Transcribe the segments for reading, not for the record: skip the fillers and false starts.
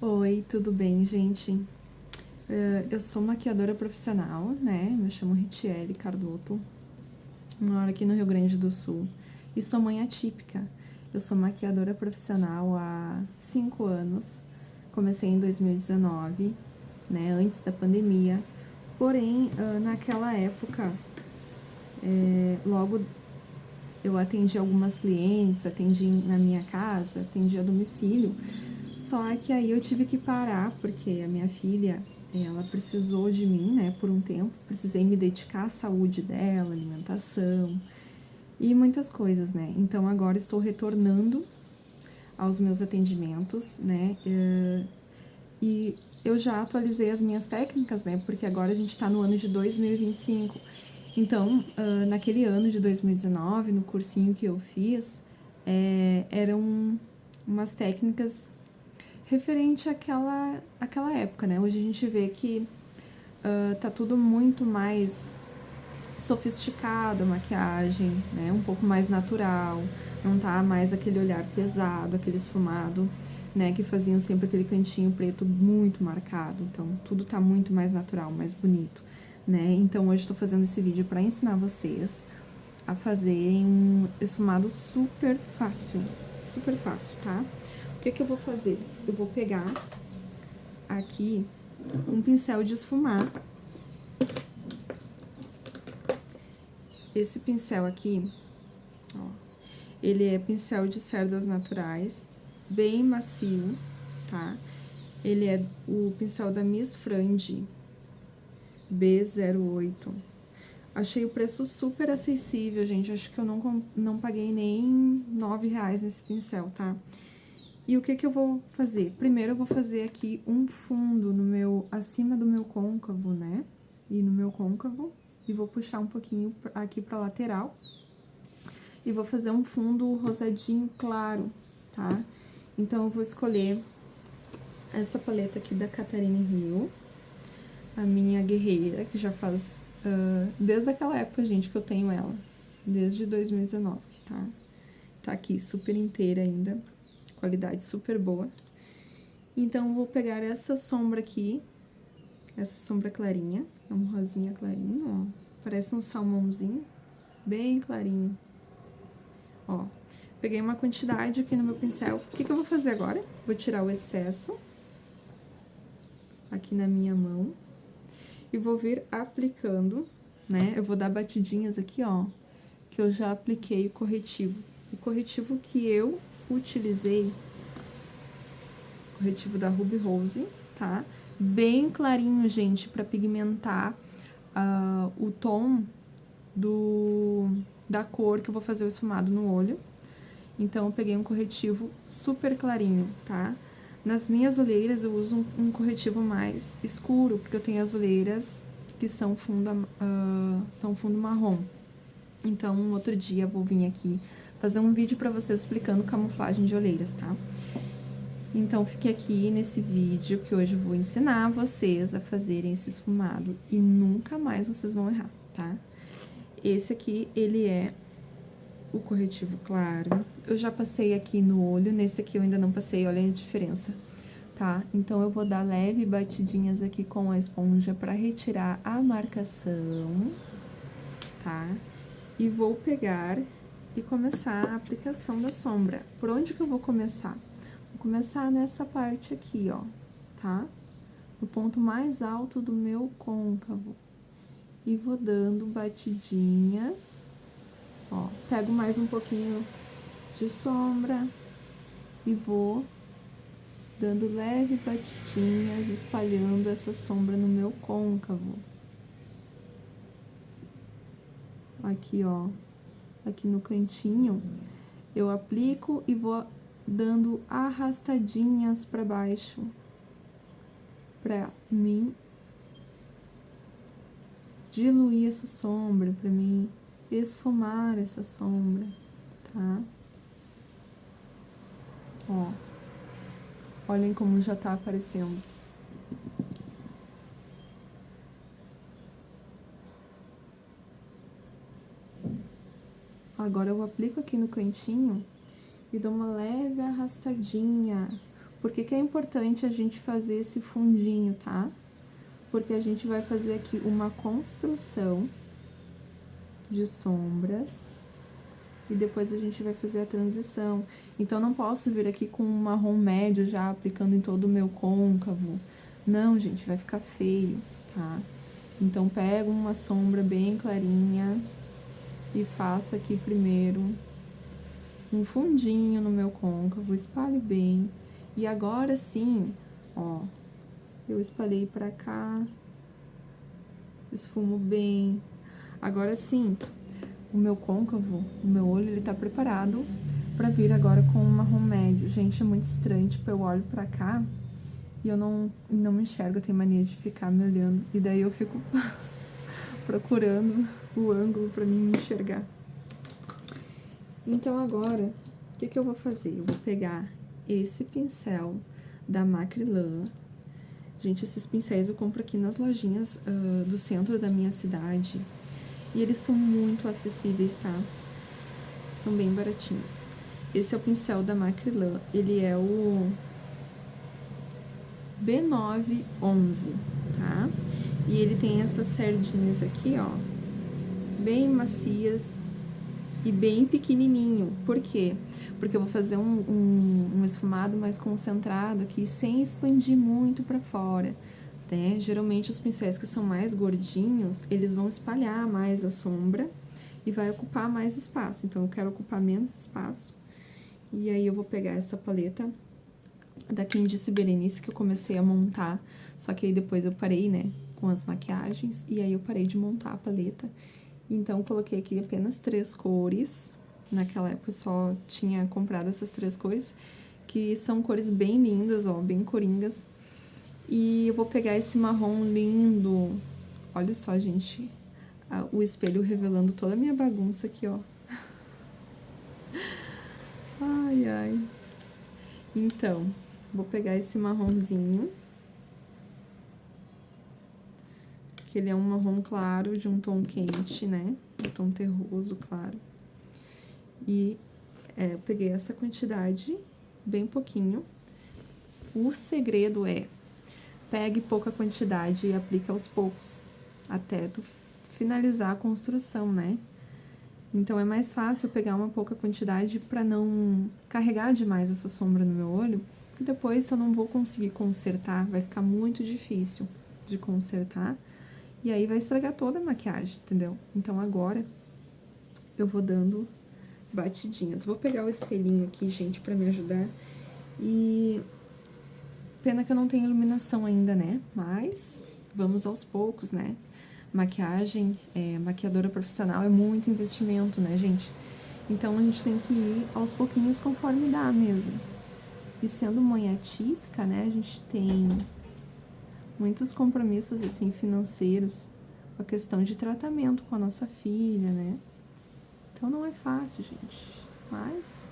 Oi, tudo bem, gente? Eu sou maquiadora profissional, né? Me chamo Ritiele Cardoto, moro aqui no Rio Grande do Sul e sou mãe atípica. Eu sou maquiadora profissional há 5 anos, comecei em 2019, né? Antes da pandemia. Porém, naquela época, logo eu atendi algumas clientes, atendi na minha casa, atendi a domicílio. Só que aí eu tive que parar, porque a minha filha, ela precisou de mim, né, por um tempo. Precisei me dedicar à saúde dela, alimentação e muitas coisas, né. Então agora estou retornando aos meus atendimentos, né, e eu já atualizei as minhas técnicas, né, porque agora a gente tá no ano de 2025. Então, naquele ano de 2019, no cursinho que eu fiz, eram umas técnicas referente àquela época, né? Hoje a gente vê que tá tudo muito mais sofisticado, a maquiagem, né? Um pouco mais natural, não tá mais aquele olhar pesado, aquele esfumado, né? Que faziam sempre aquele cantinho preto muito marcado. Então, tudo tá muito mais natural, mais bonito, né? Então, hoje estou fazendo esse vídeo para ensinar vocês a fazerem um esfumado super fácil, tá? O que eu vou fazer? Eu vou pegar aqui um pincel de esfumar. Esse pincel aqui, ó, ele é pincel de cerdas naturais, bem macio, tá? Ele é o pincel da Miss Frange B08. Achei o preço super acessível, gente. Acho que eu não paguei nem R$ 9 nesse pincel, tá? E o que eu vou fazer? Primeiro eu vou fazer aqui um fundo no meu, acima do meu côncavo, né? E no meu côncavo. E vou puxar um pouquinho aqui pra lateral. E vou fazer um fundo rosadinho claro, tá? Então, eu vou escolher essa paleta aqui da Catarina Rio. A minha guerreira, que já faz... desde aquela época, gente, que eu tenho ela. Desde 2019, tá? Tá aqui super inteira ainda. Qualidade super boa. Então, eu vou pegar essa sombra aqui, essa sombra clarinha, é um rosinha clarinho, ó. Parece um salmãozinho, bem clarinho. Ó, peguei uma quantidade aqui no meu pincel. O que eu vou fazer agora? Vou tirar o excesso aqui na minha mão e vou vir aplicando, né? Eu vou dar batidinhas aqui, ó, que eu já apliquei o corretivo. O corretivo que eu utilizei, corretivo da Ruby Rose, tá? Bem clarinho, gente, pra pigmentar o tom da cor que eu vou fazer o esfumado no olho. Então, eu peguei um corretivo super clarinho, tá? Nas minhas olheiras, eu uso um corretivo mais escuro, porque eu tenho as olheiras que são fundo marrom. Então, um outro dia eu vou vir aqui fazer um vídeo pra vocês explicando camuflagem de olheiras, tá? Então, fique aqui nesse vídeo que hoje eu vou ensinar vocês a fazerem esse esfumado e nunca mais vocês vão errar, tá? Esse aqui, ele é o corretivo claro. Eu já passei aqui no olho, nesse aqui eu ainda não passei, olha a diferença, tá? Então, eu vou dar leve batidinhas aqui com a esponja pra retirar a marcação, tá? E vou pegar e começar a aplicação da sombra. Por onde que eu vou começar? Vou começar nessa parte aqui, ó, tá? No ponto mais alto do meu côncavo. E vou dando batidinhas. Ó, pego mais um pouquinho de sombra e vou dando leve batidinhas, espalhando essa sombra no meu côncavo. Aqui, ó, aqui no cantinho, eu aplico e vou dando arrastadinhas pra baixo, pra mim diluir essa sombra, pra mim esfumar essa sombra, tá? Ó, olhem como já tá aparecendo. Agora eu aplico aqui no cantinho e dou uma leve arrastadinha, Por que que é importante a gente fazer esse fundinho, tá? Porque a gente vai fazer aqui uma construção de sombras e depois a gente vai fazer a transição. Então, não posso vir aqui com um marrom médio já aplicando em todo o meu côncavo. Não, gente, vai ficar feio, tá? Então, pego uma sombra bem clarinha e faço aqui primeiro um fundinho no meu côncavo, espalho bem. E agora sim, ó, eu espalhei pra cá, esfumo bem. Agora sim, o meu côncavo, o meu olho, ele tá preparado pra vir agora com um marrom médio. Gente, é muito estranho, tipo, eu olho pra cá e eu não me enxergo, eu tenho mania de ficar me olhando. E daí eu fico procurando o ângulo pra mim me enxergar. Então agora, o que que eu vou fazer? Eu vou pegar esse pincel da Macrylan. Gente, esses pincéis eu compro aqui nas lojinhas do centro da minha cidade. E eles são muito acessíveis, tá? São bem baratinhos. Esse é o pincel da Macrylan. Ele é o B911, tá? E ele tem essas sardinhas aqui, ó, bem macias e bem pequenininho. Por quê? Porque eu vou fazer um esfumado mais concentrado aqui, sem expandir muito pra fora, né? Geralmente os pincéis que são mais gordinhos, eles vão espalhar mais a sombra e vai ocupar mais espaço. Então, eu quero ocupar menos espaço. E aí, eu vou pegar essa paleta da Candice Berenice, que eu comecei a montar, só que aí depois eu parei, né, com as maquiagens, e aí eu parei de montar a paleta. Então, eu coloquei aqui apenas 3 cores. Naquela época eu só tinha comprado essas 3 cores, que são cores bem lindas, ó, bem coringas. E eu vou pegar esse marrom lindo. Olha só, gente, o espelho revelando toda a minha bagunça aqui, ó. Ai, ai. Então, vou pegar esse marronzinho, que ele é um marrom claro, de um tom quente, né? Um tom terroso, claro. E eu peguei essa quantidade, bem pouquinho. O segredo é, pegue pouca quantidade e aplique aos poucos, até tu finalizar a construção, né? Então, é mais fácil eu pegar uma pouca quantidade pra não carregar demais essa sombra no meu olho, porque depois eu não vou conseguir consertar, vai ficar muito difícil de consertar, e aí vai estragar toda a maquiagem, entendeu? Então, agora, eu vou dando batidinhas. Vou pegar o espelhinho aqui, gente, pra me ajudar, e pena que eu não tenho iluminação ainda, né? Mas vamos aos poucos, né? Maquiagem, maquiadora profissional é muito investimento, né, gente? Então, a gente tem que ir aos pouquinhos conforme dá mesmo. E sendo mãe atípica, né, a gente tem muitos compromissos, assim, financeiros, com a questão de tratamento com a nossa filha, né? Então, não é fácil, gente. Mas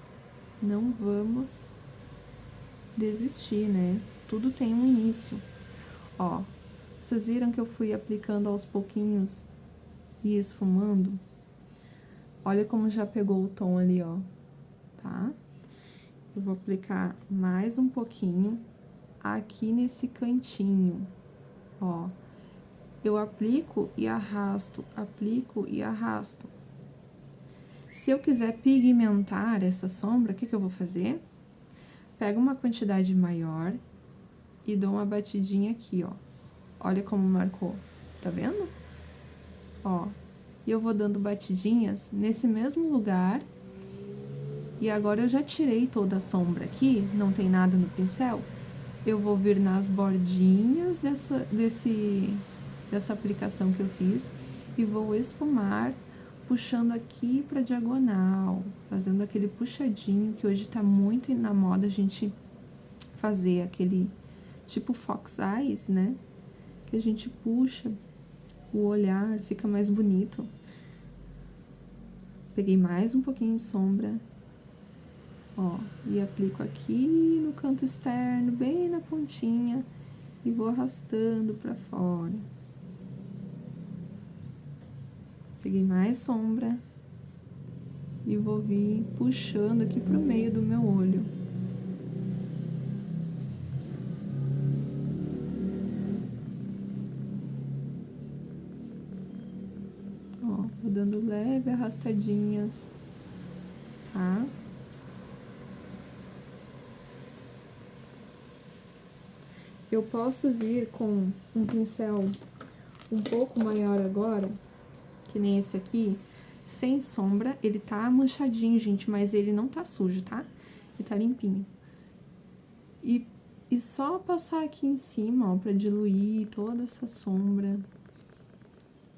não vamos desistir, né? Tudo tem um início. Ó, vocês viram que eu fui aplicando aos pouquinhos e esfumando? Olha como já pegou o tom ali, ó, tá? Eu vou aplicar mais um pouquinho aqui nesse cantinho, ó. Eu aplico e arrasto, aplico e arrasto. Se eu quiser pigmentar essa sombra, o que que eu vou fazer? Pego uma quantidade maior e dou uma batidinha aqui, ó. Olha como marcou, tá vendo? Ó, e eu vou dando batidinhas nesse mesmo lugar. E agora eu já tirei toda a sombra aqui, não tem nada no pincel. Eu vou vir nas bordinhas dessa aplicação que eu fiz e vou esfumar, puxando aqui pra diagonal, fazendo aquele puxadinho que hoje tá muito na moda a gente fazer aquele tipo fox eyes, né? Que a gente puxa o olhar, fica mais bonito. Peguei mais um pouquinho de sombra, ó, e aplico aqui no canto externo, bem na pontinha, e vou arrastando pra fora. Peguei mais sombra e vou vir puxando aqui pro meio do meu olho. Vou dando leve arrastadinhas, tá? Eu posso vir com um pincel um pouco maior agora, que nem esse aqui, sem sombra. Ele tá manchadinho, gente, mas ele não tá sujo, tá? Ele tá limpinho. E só passar aqui em cima, ó, pra diluir toda essa sombra.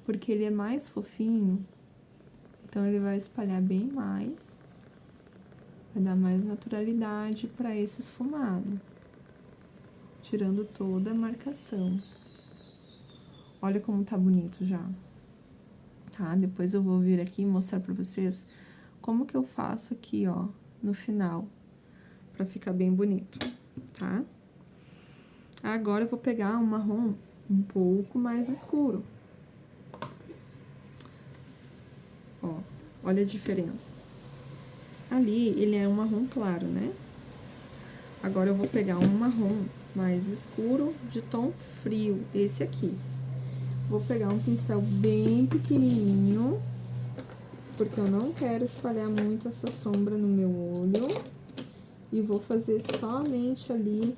Porque ele é mais fofinho, então ele vai espalhar bem mais. Vai dar mais naturalidade pra esse esfumado. Tirando toda a marcação. Olha como tá bonito já. Tá? Depois eu vou vir aqui e mostrar pra vocês como que eu faço aqui, ó, no final. Pra ficar bem bonito, tá? Agora eu vou pegar um marrom um pouco mais escuro. Ó, olha a diferença. Ali, ele é um marrom claro, né? Agora eu vou pegar um marrom mais escuro de tom frio, esse aqui. Vou pegar um pincel bem pequenininho, porque eu não quero espalhar muito essa sombra no meu olho. E vou fazer somente ali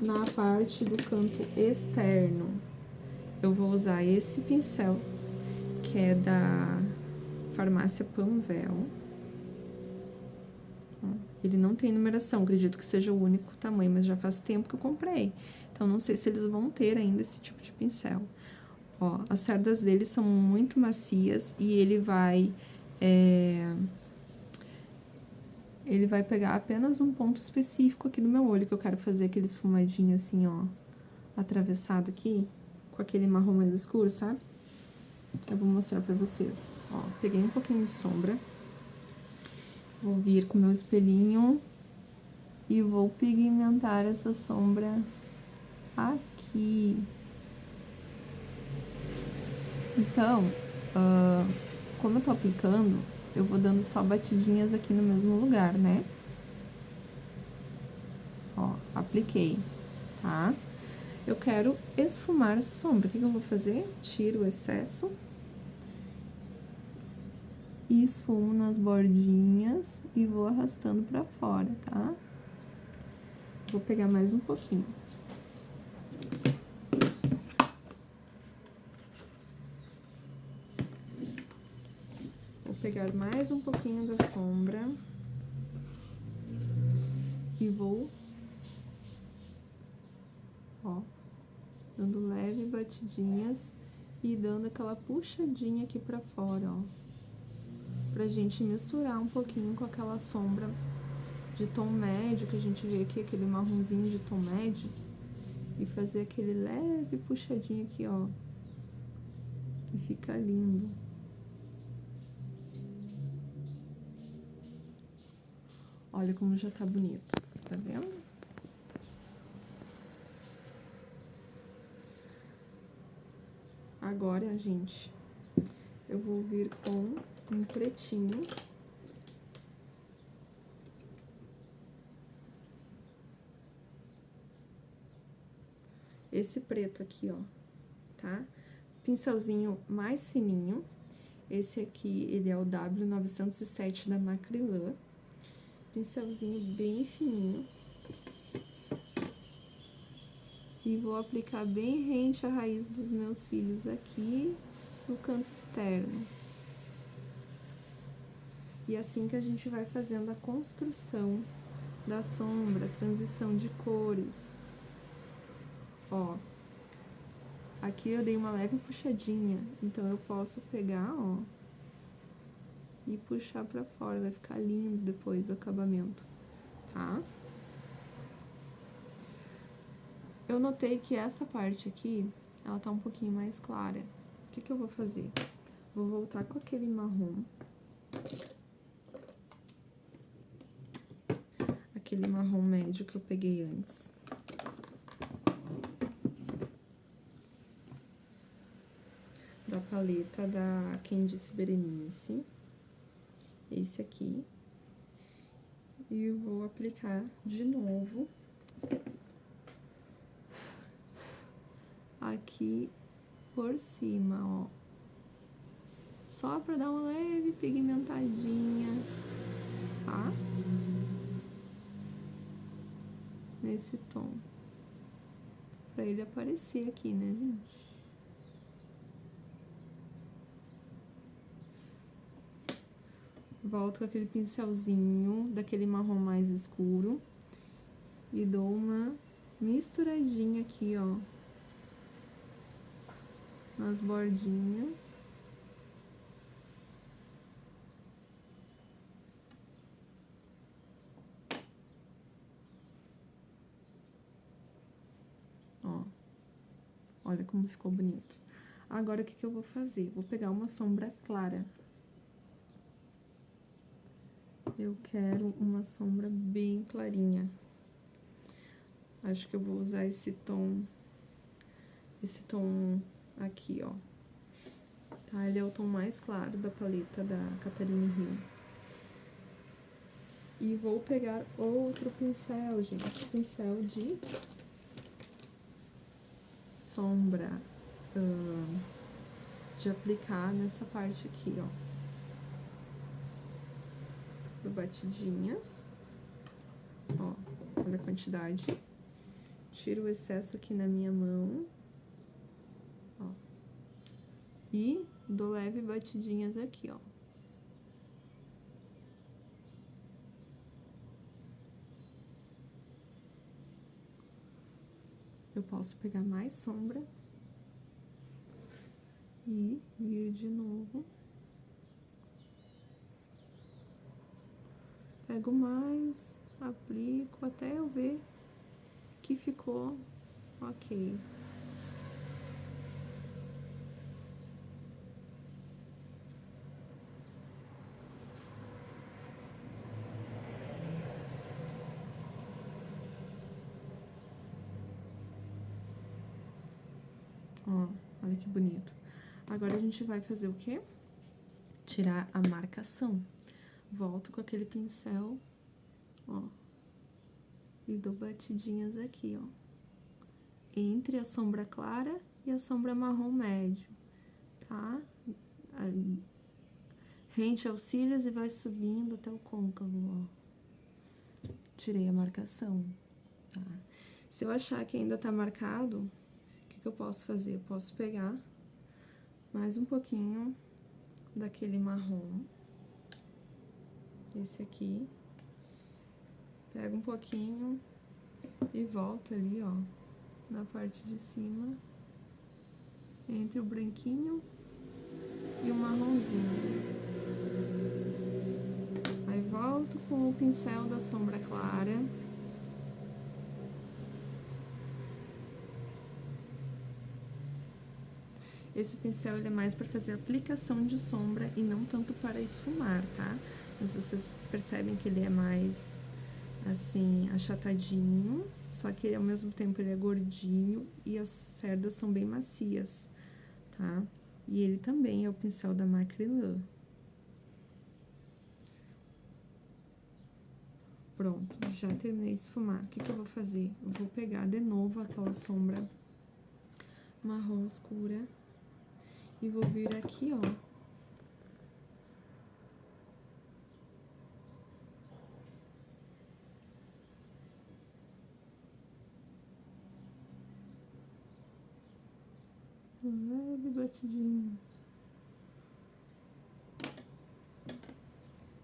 na parte do canto externo. Eu vou usar esse pincel, que é da Farmácia Panvel. Ele não tem numeração, acredito que seja o único tamanho, mas já faz tempo que eu comprei. Então, não sei se eles vão ter ainda esse tipo de pincel. Ó, as cerdas dele são muito macias e ele vai pegar apenas um ponto específico aqui do meu olho, que eu quero fazer aquele esfumadinho assim, ó, atravessado aqui, com aquele marrom mais escuro, sabe? Eu vou mostrar pra vocês. Ó, peguei um pouquinho de sombra. Vou vir com o meu espelhinho e vou pigmentar essa sombra aqui. Então, como eu tô aplicando, eu vou dando só batidinhas aqui no mesmo lugar, né? Ó, apliquei, tá? Eu quero esfumar essa sombra. O que eu vou fazer? Tiro o excesso e esfumo nas bordinhas e vou arrastando pra fora, tá? Vou pegar mais um pouquinho. Vou pegar mais um pouquinho da sombra e vou, ó, dando leve batidinhas e dando aquela puxadinha aqui pra fora, ó. Pra gente misturar um pouquinho com aquela sombra de tom médio, que a gente vê aqui, aquele marronzinho de tom médio, e fazer aquele leve puxadinho aqui, ó, que fica lindo. Olha como já tá bonito, tá vendo? Agora, gente, eu vou vir com um pretinho. Esse preto aqui, ó, tá? Pincelzinho mais fininho. Esse aqui, ele é o W907 da Macrylan. Pincelzinho bem fininho. E vou aplicar bem rente a raiz dos meus cílios aqui no canto externo. E assim que a gente vai fazendo a construção da sombra, transição de cores. Ó, aqui eu dei uma leve puxadinha, então eu posso pegar, ó, e puxar pra fora, vai ficar lindo depois o acabamento, tá? Eu notei que essa parte aqui, ela tá um pouquinho mais clara. O que eu vou fazer? Vou voltar com aquele marrom. Aquele marrom médio que eu peguei antes. Da paleta da Quem Disse Berenice. Esse aqui. E eu vou aplicar de novo aqui por cima, ó. só pra dar uma leve pigmentadinha, tá? Nesse tom. Pra ele aparecer aqui, né, gente? Volto com aquele pincelzinho daquele marrom mais escuro e dou uma misturadinha aqui, ó, nas bordinhas. Ó, olha como ficou bonito. Agora, o que que eu vou fazer? Vou pegar uma sombra clara. Eu quero uma sombra bem clarinha. Acho que eu vou usar esse tom aqui, ó. Tá? Ele é o tom mais claro da paleta da Catherine Hill. E vou pegar outro pincel, gente. Pincel de sombra. De aplicar nessa parte aqui, ó. Do batidinhas. Ó, olha a quantidade. Tiro o excesso aqui na minha mão. Ó. E dou leve batidinhas aqui, ó. Eu posso pegar mais sombra e vir de novo. Pego mais, aplico até eu ver que ficou ok. Ó, olha que bonito. Agora a gente vai fazer o quê? Tirar a marcação. Volto com aquele pincel, ó, e dou batidinhas aqui, ó, entre a sombra clara e a sombra marrom médio, tá? Rente aos cílios e vai subindo até o côncavo, ó. Tirei a marcação, tá? Se eu achar que ainda tá marcado, o que que eu posso fazer? Eu posso pegar mais um pouquinho daquele marrom, esse aqui, pego um pouquinho e volto ali, ó, na parte de cima, entre o branquinho e o marronzinho. Aí volto com o pincel da sombra clara. Esse pincel ele é mais para fazer aplicação de sombra e não tanto para esfumar, tá? Mas vocês percebem que ele é mais, assim, achatadinho, só que ele, ao mesmo tempo ele é gordinho e as cerdas são bem macias, tá? E ele também é o pincel da Macrylan. Pronto, já terminei de esfumar. O que que eu vou fazer? Eu vou pegar de novo aquela sombra marrom escura e vou vir aqui, ó. Leve batidinhas.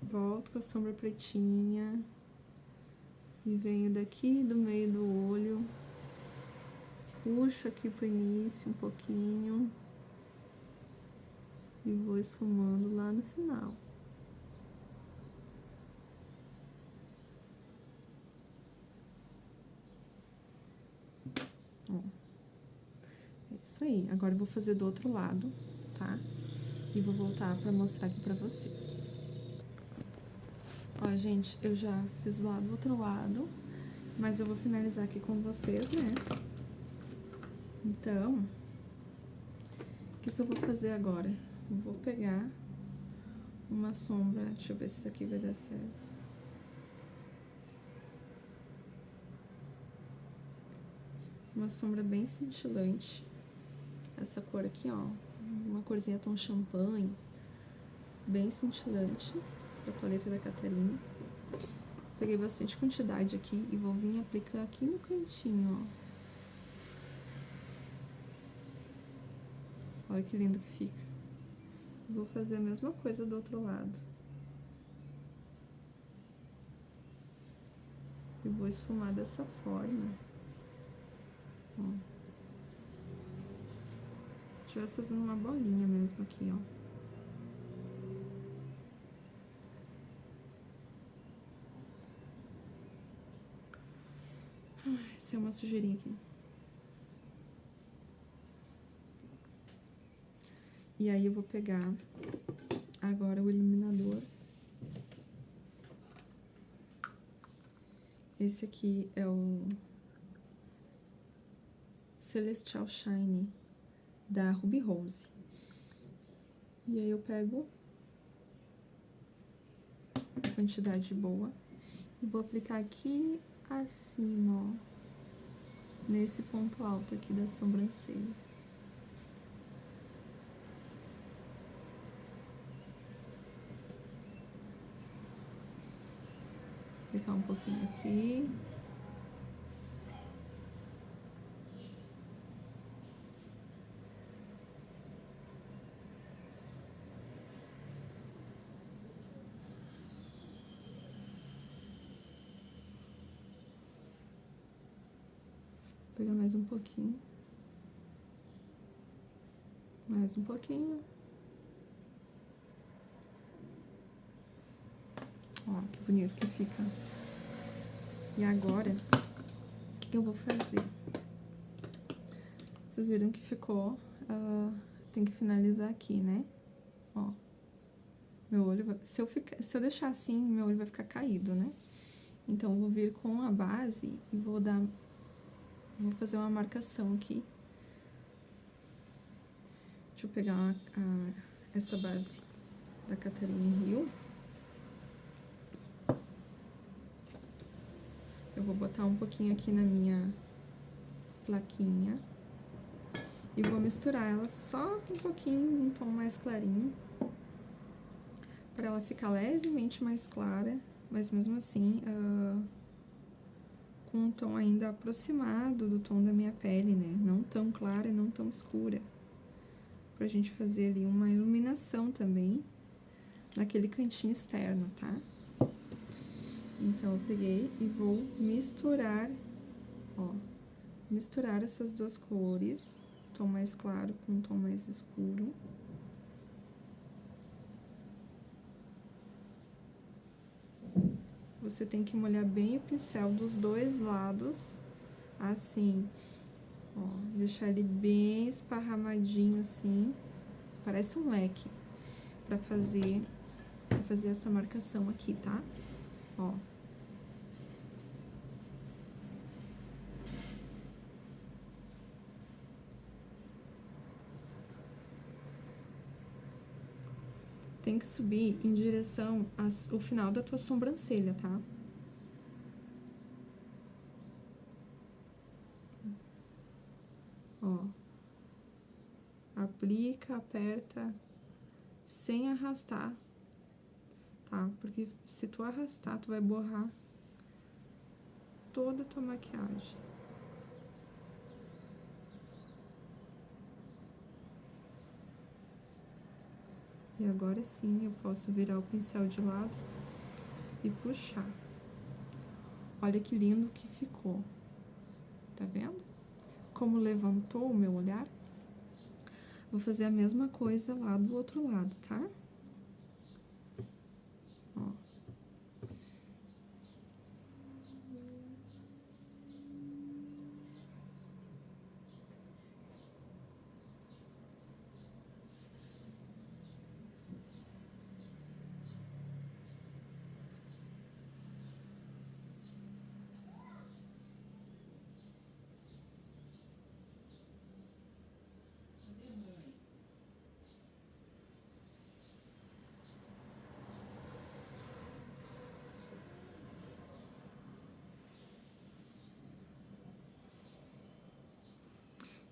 Volto com a sombra pretinha. E venho daqui do meio do olho. Puxo aqui pro início um pouquinho. E vou esfumando lá no final. Ó. É isso aí. Agora eu vou fazer do outro lado, tá? E vou voltar pra mostrar aqui pra vocês. Ó, gente, eu já fiz lá do outro lado, mas eu vou finalizar aqui com vocês, né? Então, o que que eu vou fazer agora? Eu vou pegar uma sombra, deixa eu ver se isso aqui vai dar certo. Uma sombra bem cintilante. Essa cor aqui, ó, uma corzinha tom champanhe. bem cintilante da paleta da Catarina. Peguei bastante quantidade aqui e vou vir aplicar aqui no cantinho, ó. Olha que lindo que fica. Vou fazer a mesma coisa do outro lado. E vou esfumar dessa forma. Ó. Se estivesse fazendo uma bolinha mesmo aqui, ó. Ai, saiu uma sujeirinha aqui. E aí eu vou pegar agora o iluminador. Esse aqui é o Celestial Shine da Ruby Rose. E aí eu pego a quantidade boa e vou aplicar aqui acima, ó, nesse ponto alto aqui da sobrancelha. Aplicar um pouquinho aqui. Vou pegar mais um pouquinho. Mais um pouquinho. Ó, que bonito que fica. E agora, o que eu vou fazer? Vocês viram que ficou... tem que finalizar aqui, né? Ó. Meu olho vai... Se eu deixar assim, meu olho vai ficar caído, né? Então, eu vou vir com a base e vou dar... Vou fazer uma marcação aqui. Deixa eu pegar essa base da Catarina Hill. Eu vou botar um pouquinho aqui na minha plaquinha. E vou misturar ela só um pouquinho, um tom mais clarinho. Pra ela ficar levemente mais clara, mas mesmo assim, com um tom ainda aproximado do tom da minha pele, né? Não tão clara e não tão escura. Pra gente fazer ali uma iluminação também naquele cantinho externo, tá? Então, eu peguei e vou misturar, ó, misturar essas duas cores, tom mais claro com tom mais escuro. Você tem que molhar bem o pincel dos dois lados, assim, ó, deixar ele bem esparramadinho assim, parece um leque, pra fazer essa marcação aqui, tá? Ó. Tem que subir em direção ao final da tua sobrancelha, tá? Ó. Aplica, aperta, sem arrastar, tá? Porque se tu arrastar, tu vai borrar toda a tua maquiagem. E agora sim, eu posso virar o pincel de lado e puxar. Olha que lindo que ficou. Tá vendo? Como levantou o meu olhar? Vou fazer a mesma coisa lá do outro lado, tá? Ó.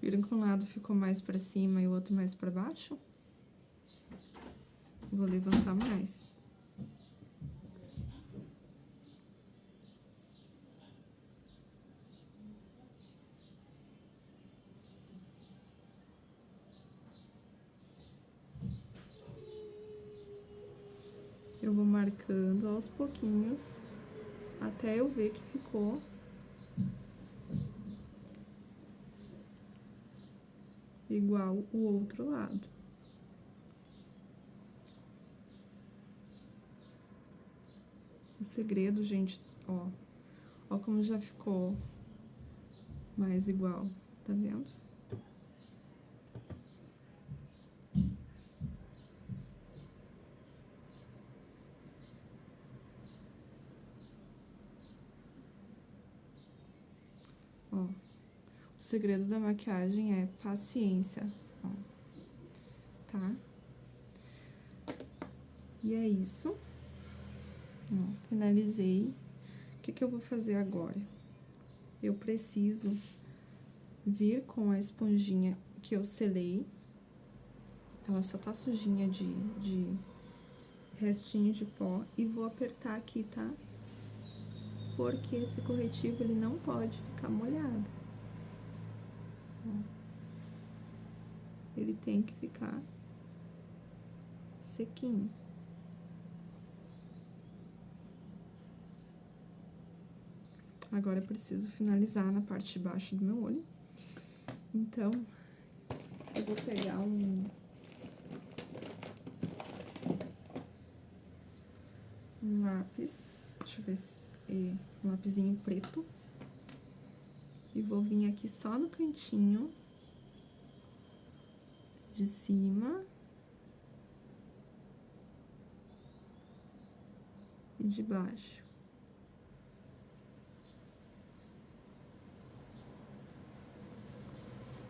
Viram que um lado ficou mais pra cima e o outro mais pra baixo? Vou levantar mais. Eu vou marcando aos pouquinhos, até eu ver que ficou igual o outro lado. O segredo, gente, ó como já ficou mais igual, tá vendo? Ó, o segredo da maquiagem é paciência, ó, tá? E é isso. Ó, finalizei. O que eu vou fazer agora? Eu preciso vir com a esponjinha que eu selei. Ela só tá sujinha de restinho de pó. E vou apertar aqui, tá? Porque esse corretivo, ele não pode ficar molhado. Ó. Ele tem que ficar sequinho. Agora eu preciso finalizar na parte de baixo do meu olho. Então, eu vou pegar um lápis, deixa eu ver se um lapisinho preto. E vou vir aqui só no cantinho de cima e de baixo.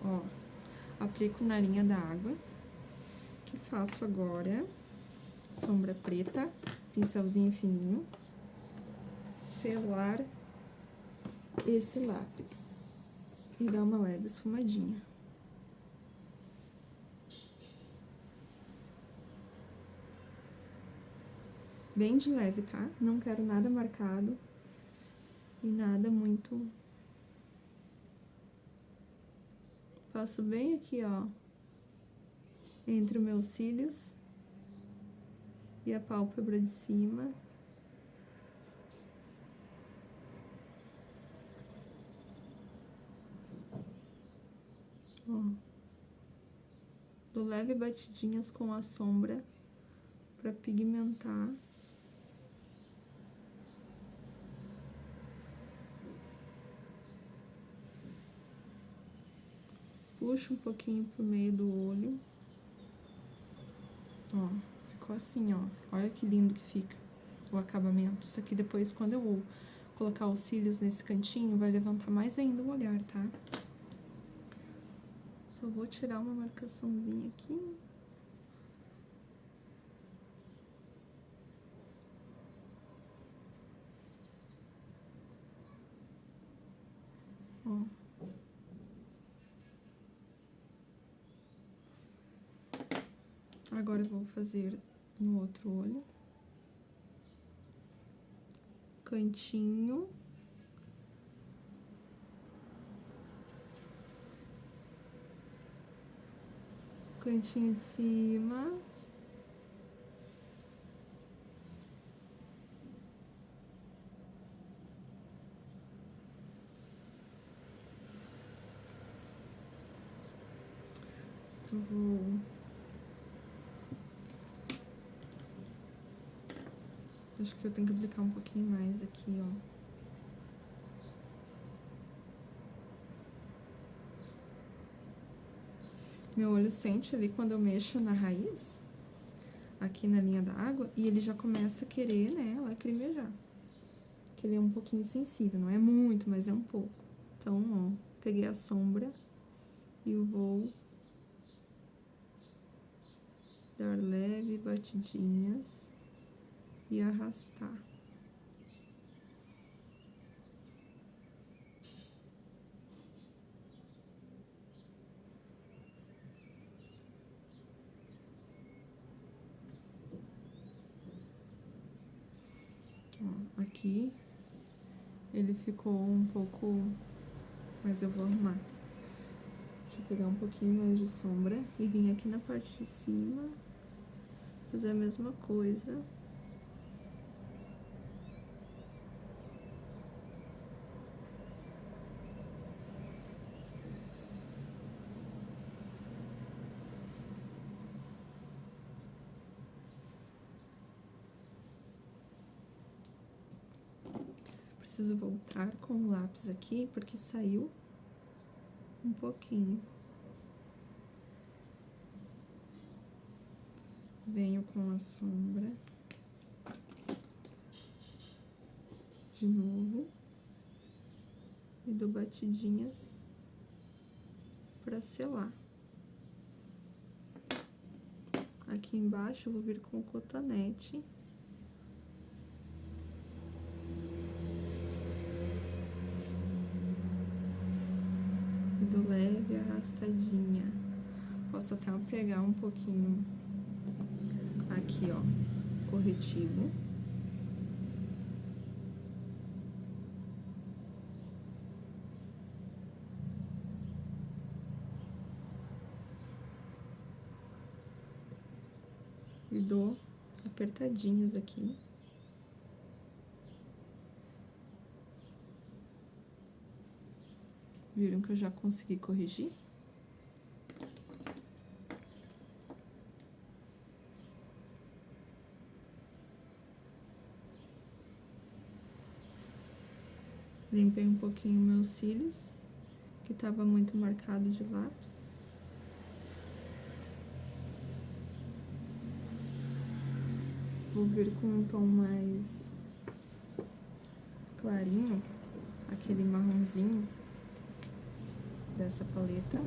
Ó, aplico na linha d'água. Que faço agora, sombra preta, pincelzinho fininho, selar esse lápis e dar uma leve esfumadinha. Bem de leve, tá? Não quero nada marcado e nada muito. Passo bem aqui, ó, entre os meus cílios e a pálpebra de cima. Ó. Dou leve batidinhas com a sombra pra pigmentar. Puxo um pouquinho pro meio do olho. Ó, ficou assim, ó. Olha que lindo que fica o acabamento. Isso aqui depois, quando eu colocar os cílios nesse cantinho, vai levantar mais ainda o olhar, tá? Só vou tirar uma marcaçãozinha aqui. Ó. Agora eu vou fazer no outro olho. Cantinho. Cantinho de cima. Eu vou... Acho que eu tenho que aplicar um pouquinho mais aqui, ó. Meu olho sente ali quando eu mexo na raiz, aqui na linha da água, e ele já começa a querer, né, lacrimejar. Que ele é um pouquinho sensível, não é muito, mas é um pouco. Então, ó, peguei a sombra e eu vou dar leve batidinhas e arrastar. Aqui ele ficou um pouco, mas eu vou arrumar. Deixa eu pegar um pouquinho mais de sombra e vir aqui na parte de cima, fazer a mesma coisa. Preciso voltar com o lápis aqui, porque saiu um pouquinho. Venho com a sombra. De novo. E dou batidinhas pra selar. Aqui embaixo eu vou vir com o cotonete. E dou leve arrastadinha. Posso até pegar um pouquinho aqui, ó, corretivo. E dou apertadinhas aqui. Viram que eu já consegui corrigir? Limpei um pouquinho meus cílios, que tava muito marcado de lápis. Vou vir com um tom mais clarinho, aquele marronzinho dessa paleta.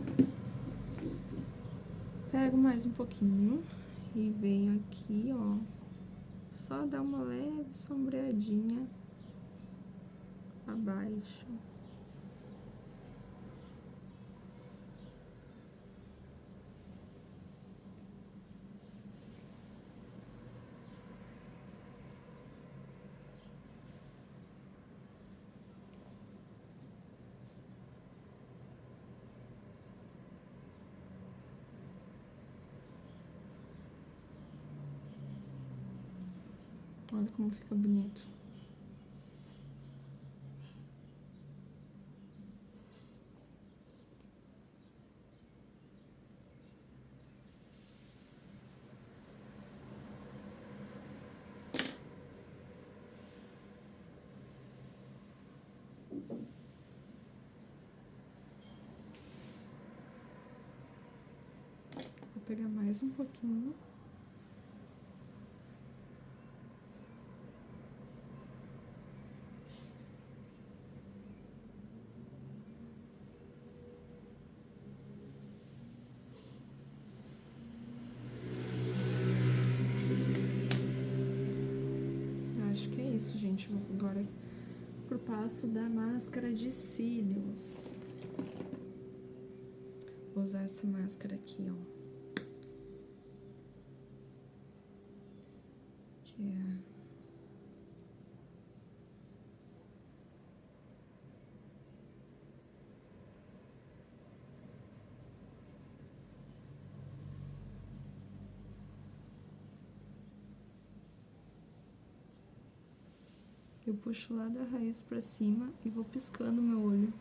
Pego mais um pouquinho e venho aqui, ó, só dar uma leve sombreadinha abaixo. Olha como fica bonito. Vou pegar mais um pouquinho. Acho que é isso, gente. Vou agora pro passo da máscara de cílios. Vou usar essa máscara aqui, ó. Que é... Eu puxo lá da raiz pra cima e vou piscando meu olho.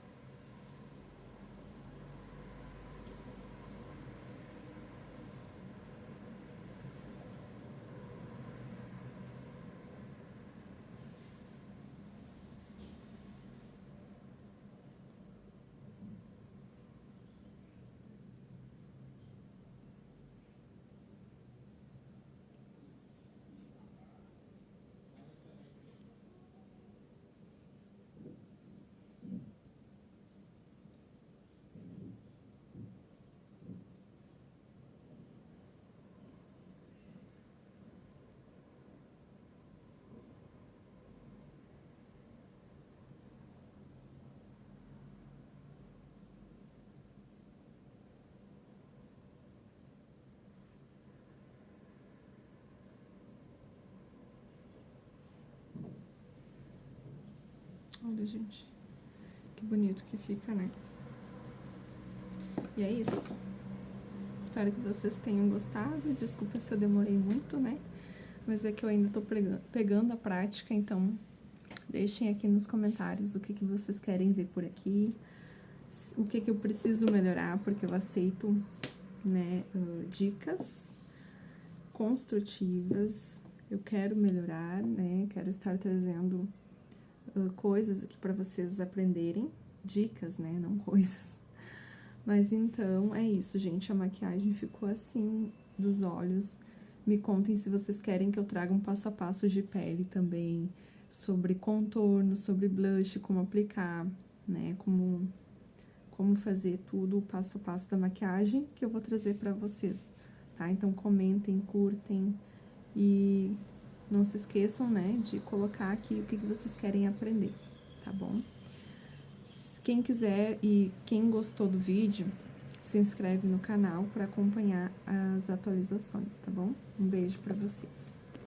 Olha, gente, que bonito que fica, né? E é isso. Espero que vocês tenham gostado. Desculpa se eu demorei muito, né? Mas é que eu ainda tô pegando a prática, então deixem aqui nos comentários o que vocês querem ver por aqui, o que eu preciso melhorar, porque eu aceito, né, dicas construtivas. Eu quero melhorar, né? Quero estar trazendo coisas aqui para vocês aprenderem, dicas, né? Não coisas. Mas então é isso, gente. A maquiagem ficou assim dos olhos. Me contem se vocês querem que eu traga um passo a passo de pele também, sobre contorno, sobre blush, como aplicar, né? Como fazer tudo o passo a passo da maquiagem que eu vou trazer pra vocês, tá? Então comentem, curtem e não se esqueçam, né, de colocar aqui o que vocês querem aprender, tá bom? Quem quiser e quem gostou do vídeo, se inscreve no canal para acompanhar as atualizações, tá bom? Um beijo para vocês.